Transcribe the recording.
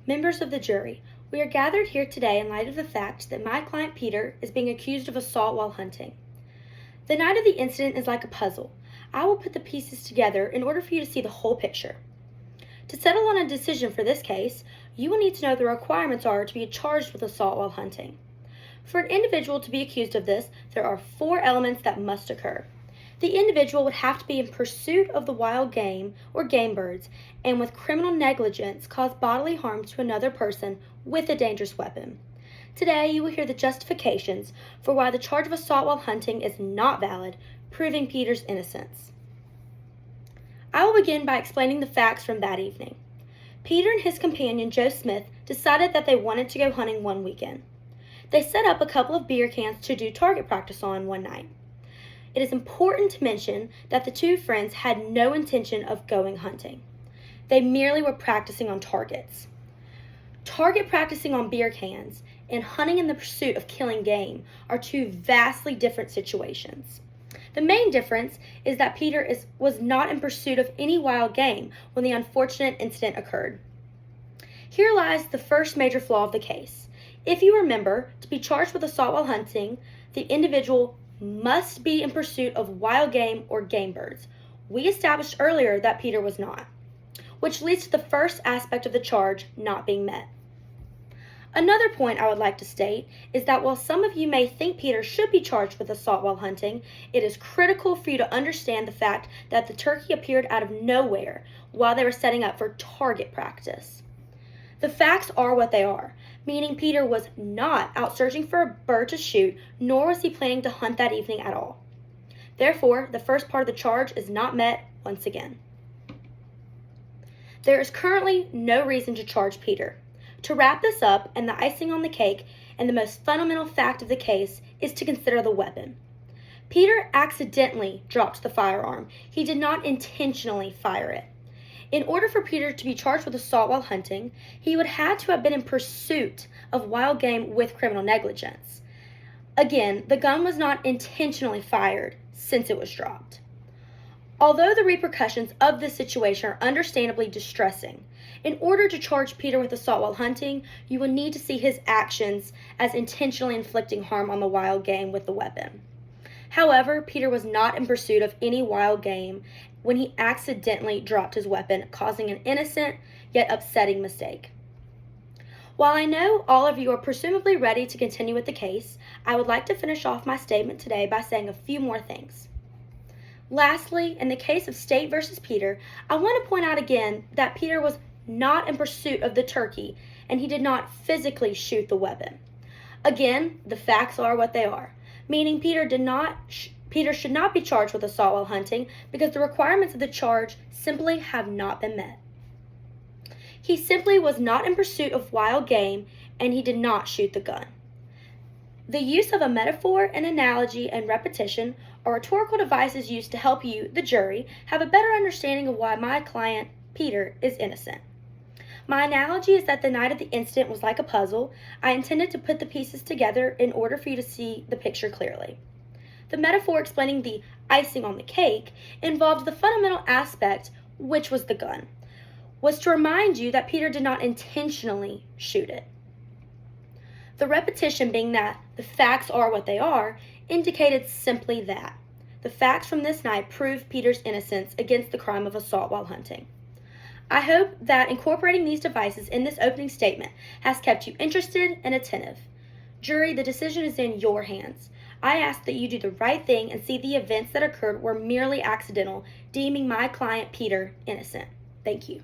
Members of the jury, we are gathered here today in light of the fact that my client Peter is being accused of assault while hunting. The night of the incident is like a puzzle. I will put the pieces together in order for you to see the whole picture. To settle on a decision for this case, you will need to know the requirements are to be charged with assault while hunting. For an individual to be accused of this, there are 4 elements that must occur. The individual would have to be in pursuit of the wild game or game birds and with criminal negligence cause bodily harm to another person with a dangerous weapon. Today you will hear the justifications for why the charge of assault while hunting is not valid, proving Peter's innocence. I will begin by explaining the facts from that evening. Peter and his companion Joe Smith decided that they wanted to go hunting one weekend. They set up a couple of beer cans to do target practice on one night. It is important to mention that the 2 friends had no intention of going hunting. They merely were practicing on targets. Target practicing on beer cans and hunting in the pursuit of killing game are 2 vastly different situations. The main difference is that Peter was not in pursuit of any wild game when the unfortunate incident occurred. Here lies the first major flaw of the case. If you remember, to be charged with assault while hunting, the individual must be in pursuit of wild game or game birds. We established earlier that Peter was not, which leads to the first aspect of the charge not being met. Another point I would like to state is that while some of you may think Peter should be charged with assault while hunting, it is critical for you to understand the fact that the turkey appeared out of nowhere while they were setting up for target practice. The facts are what they are, meaning Peter was not out searching for a bird to shoot, nor was he planning to hunt that evening at all. Therefore, the first part of the charge is not met once again. There is currently no reason to charge Peter. To wrap this up, and the icing on the cake, and the most fundamental fact of the case is to consider the weapon. Peter accidentally dropped the firearm. He did not intentionally fire it. In order for Peter to be charged with assault while hunting, he would have to have been in pursuit of wild game with criminal negligence. Again, the gun was not intentionally fired since it was dropped. Although the repercussions of this situation are understandably distressing, in order to charge Peter with assault while hunting, you will need to see his actions as intentionally inflicting harm on the wild game with the weapon. However, Peter was not in pursuit of any wild game when he accidentally dropped his weapon, causing an innocent yet upsetting mistake. While I know all of you are presumably ready to continue with the case, I would like to finish off my statement today by saying a few more things. Lastly, in the case of State versus Peter, I want to point out again that Peter was not in pursuit of the turkey and he did not physically shoot the weapon. Again, the facts are what they are, meaning Peter should not be charged with assault while hunting because the requirements of the charge simply have not been met. He simply was not in pursuit of wild game and he did not shoot the gun. The use of a metaphor, an analogy, and repetition are rhetorical devices used to help you, the jury, have a better understanding of why my client, Peter, is innocent. My analogy is that the night of the incident was like a puzzle. I intended to put the pieces together in order for you to see the picture clearly. The metaphor explaining the icing on the cake involved the fundamental aspect, which was the gun, was to remind you that Peter did not intentionally shoot it. The repetition being that the facts are what they are indicated simply that. The facts from this night prove Peter's innocence against the crime of assault while hunting. I hope that incorporating these devices in this opening statement has kept you interested and attentive. Jury, the decision is in your hands. I ask that you do the right thing and see the events that occurred were merely accidental, deeming my client Peter innocent. Thank you.